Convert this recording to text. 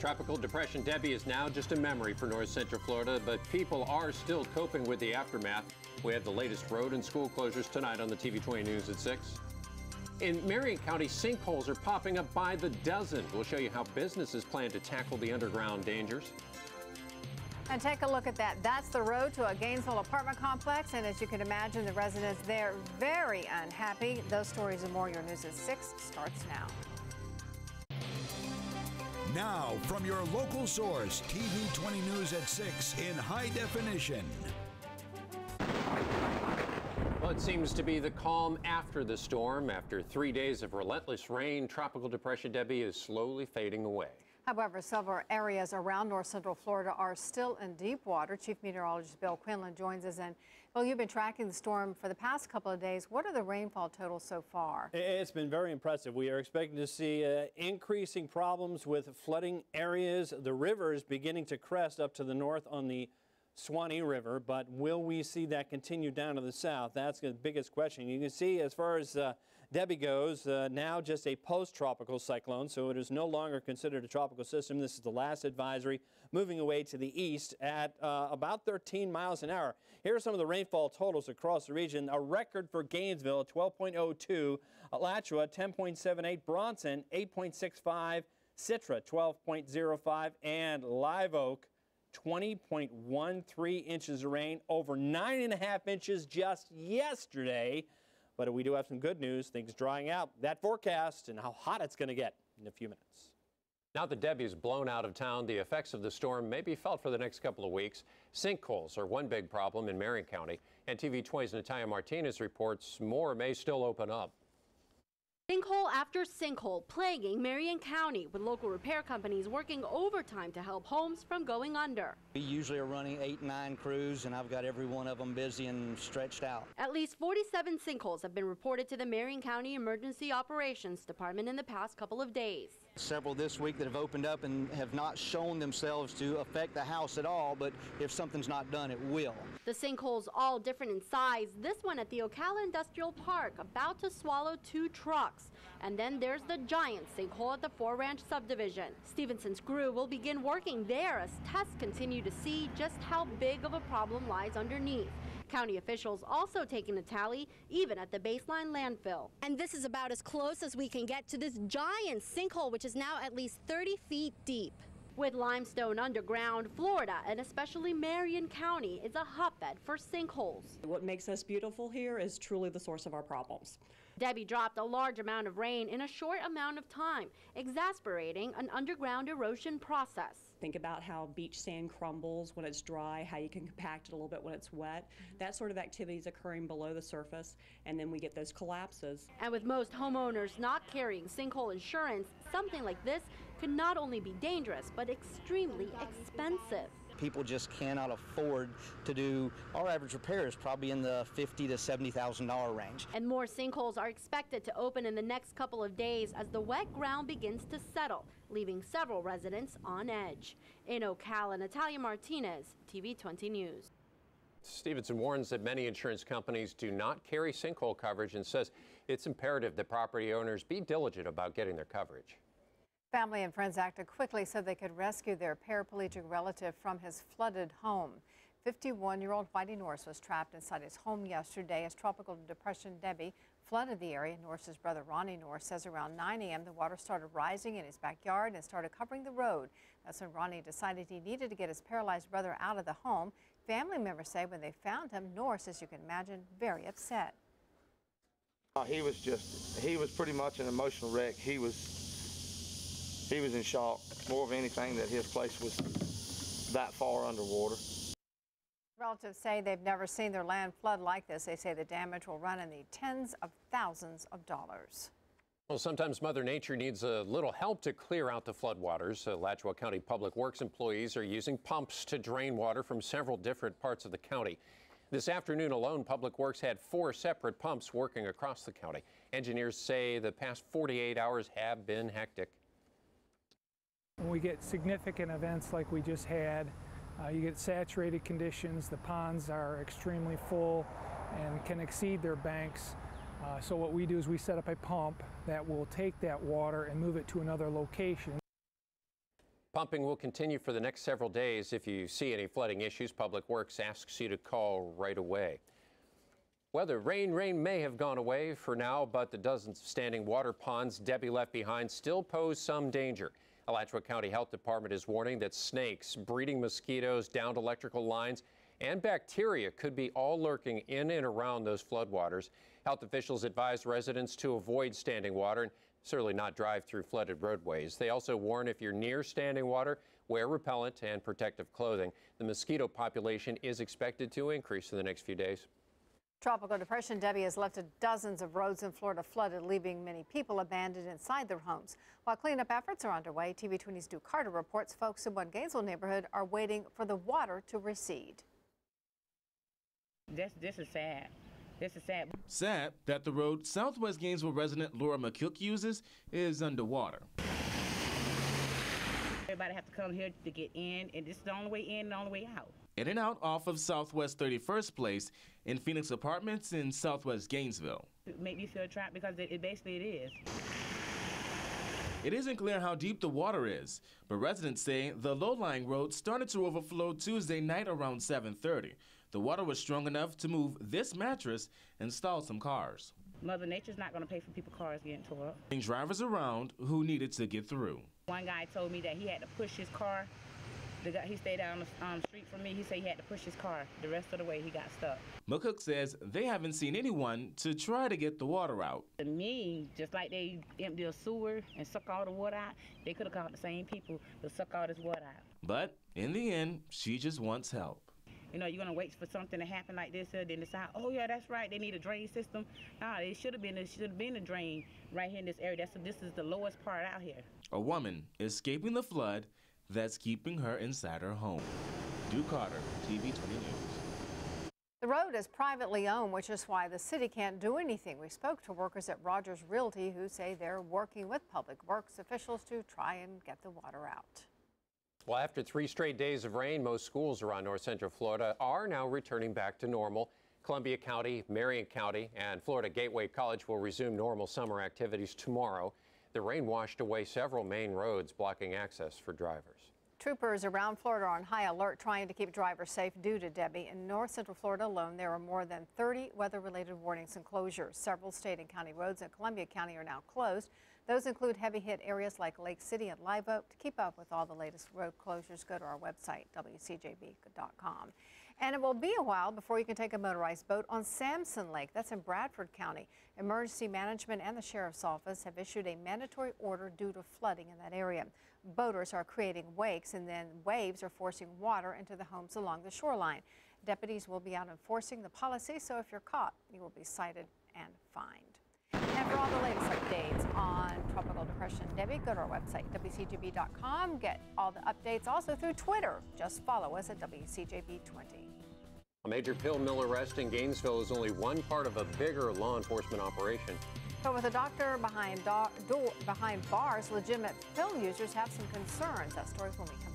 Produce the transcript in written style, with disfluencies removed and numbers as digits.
Tropical Depression Debby is now just a memory for north central Florida, but people are still coping with the aftermath. We have the latest road and school closures tonight on the TV 20 News at 6. In Marion County, sinkholes are popping up by the dozen. We'll show you how businesses plan to tackle the underground dangers. And take a look at that. That's the road to a Gainesville apartment complex. And as you can imagine, the residents there very unhappy. Those stories and more. Your News at 6 starts now. Now, from your local source, TV 20 News at 6 in high definition. Well, it seems to be the calm after the storm. After 3 days of relentless rain, Tropical Depression Debby is slowly fading away. However, several areas around north central Florida are still in deep water. Chief Meteorologist Bill Quinlan joins us. And Bill, you've been tracking the storm for the past couple of days. What are the rainfall totals so far? It's been very impressive. We are expecting to see increasing problems with flooding areas. The rivers beginning to crest up to the north on the Swanee River, but will we see that continue down to the south? That's the biggest question. You can see as far as Debby goes, now just a post-tropical cyclone, so it is no longer considered a tropical system. This is the last advisory, moving away to the east at about 13 miles an hour. Here are some of the rainfall totals across the region. A record for Gainesville, 12.02, Alachua, 10.78, Bronson, 8.65, Citra, 12.05, and Live Oak, 20.13 inches of rain, over 9.5 inches just yesterday. But we do have some good news, things drying out. That forecast and how hot it's going to get in a few minutes. Now that Debby is blown out of town, the effects of the storm may be felt for the next couple of weeks. Sinkholes are one big problem in Marion County, and TV 20's Natalia Martinez reports more may still open up. Sinkhole after sinkhole plaguing Marion County, with local repair companies working overtime to help homes from going under. We usually are running 8, 9 crews, and I've got every one of them busy and stretched out. At least 47 sinkholes have been reported to the Marion County Emergency Operations Department in the past couple of days. Several this week that have opened up and have not shown themselves to affect the house at all, but if something's not done, it will. The sinkholes all different in size. This one at the Ocala Industrial Park, about to swallow 2 trucks. And then there's the giant sinkhole at the 4-ranch subdivision. Stevenson's crew will begin working there as tests continue to see just how big of a problem lies underneath. County officials also taking a tally, even at the baseline landfill. And this is about as close as we can get to this giant sinkhole, which is now at least 30 feet deep. With limestone underground, Florida, and especially Marion County, is a hotbed for sinkholes. What makes us beautiful here is truly the source of our problems. Debby dropped a large amount of rain in a short amount of time, exacerbating an underground erosion process. Think about how beach sand crumbles when it's dry, how you can compact it a little bit when it's wet. That sort of activity is occurring below the surface, and then we get those collapses. And with most homeowners not carrying sinkhole insurance, something like this could not only be dangerous, but extremely expensive. People just cannot afford to do, our average repair is probably in the $50,000 to $70,000 range. And more sinkholes are expected to open in the next couple of days as the wet ground begins to settle, leaving several residents on edge. In Ocala, Natalia Martinez, TV 20 News. Stevenson warns that many insurance companies do not carry sinkhole coverage and says it's imperative that property owners be diligent about getting their coverage. Family and friends acted quickly so they could rescue their paraplegic relative from his flooded home. 51-year-old Whitey Norris was trapped inside his home yesterday as Tropical Depression Debby flooded the area. Norris's brother Ronnie Norris says around 9 a.m. the water started rising in his backyard and started covering the road. That's when Ronnie decided he needed to get his paralyzed brother out of the home. Family members say when they found him, Norris, as you can imagine, very upset. He was pretty much an emotional wreck. He was in shock, more of anything, that his place was that far underwater. Relatives say they've never seen their land flood like this. They say the damage will run in the tens of thousands of dollars. Well, sometimes Mother Nature needs a little help to clear out the floodwaters. Alachua County Public Works employees are using pumps to drain water from several different parts of the county. This afternoon alone, Public Works had 4 separate pumps working across the county. Engineers say the past 48 hours have been hectic. When we get significant events like we just had, you get saturated conditions. The ponds are extremely full and can exceed their banks. So what we do is we set up a pump that will take that water and move it to another location. Pumping will continue for the next several days. If you see any flooding issues, Public Works asks you to call right away. Well, the rain may have gone away for now, but the dozens of standing water ponds Debby left behind still pose some danger. Alachua County Health Department is warning that snakes, breeding mosquitoes, downed electrical lines, and bacteria could be all lurking in and around those floodwaters. Health officials advise residents to avoid standing water and certainly not drive through flooded roadways. They also warn if you're near standing water, wear repellent and protective clothing. The mosquito population is expected to increase in the next few days. Tropical Depression Debby has left dozens of roads in Florida flooded, leaving many people abandoned inside their homes. While cleanup efforts are underway, TV 20's Stu Carter reports folks in one Gainesville neighborhood are waiting for the water to recede. This is sad. This is sad. Sad that the road Southwest Gainesville resident Laura McCook uses is underwater. Everybody have to come here to get in, and this is the only way in and the only way out. In and out off of Southwest 31st Place in Phoenix Apartments in Southwest Gainesville. It make me feel trapped because it basically is. It isn't clear how deep the water is, but residents say the low-lying road started to overflow Tuesday night around 7:30. The water was strong enough to move this mattress and stall some cars. Mother Nature's not going to pay for people's cars getting tore up. Drivers around who needed to get through. One guy told me that he had to push his car. The guy, he stayed down the street from me. He said he had to push his car. The rest of the way, he got stuck. McCook says they haven't seen anyone to try to get the water out. To me, just like they empty a sewer and suck all the water out, they could have called the same people to suck all this water out. But in the end, she just wants help. You know, you're going to wait for something to happen like this, then decide, oh, yeah, that's right, they need a drain system. Nah, it should have been a drain right here in this area. This is the lowest part out here. A woman escaping the flood that's keeping her inside her home. Stu Carter, TV 20 News. The road is privately owned, which is why the city can't do anything. We spoke to workers at Rogers Realty who say they're working with Public Works officials to try and get the water out. Well, after 3 straight days of rain, most schools around north central Florida are now returning back to normal. Columbia County, Marion County, and Florida Gateway College will resume normal summer activities tomorrow. The rain washed away several main roads, blocking access for drivers. Troopers around Florida are on high alert, trying to keep drivers safe due to Debby. In north central Florida alone, there are more than 30 weather-related warnings and closures. Several state and county roads in Columbia County are now closed. Those include heavy-hit areas like Lake City and Live Oak. To keep up with all the latest road closures, go to our website, WCJB.com. And it will be a while before you can take a motorized boat on Sampson Lake. That's in Bradford County. Emergency Management and the Sheriff's Office have issued a mandatory order due to flooding in that area. Boaters are creating wakes, and then waves are forcing water into the homes along the shoreline. Deputies will be out enforcing the policy, so if you're caught, you will be cited and fined. And for all the latest updates on Tropical Depression Debby, go to our website, WCJB.com. Get all the updates also through Twitter. Just follow us at WCJB20. A major pill mill arrest in Gainesville is only one part of a bigger law enforcement operation. But with a doctor behind bars, legitimate pill users have some concerns. That story when we come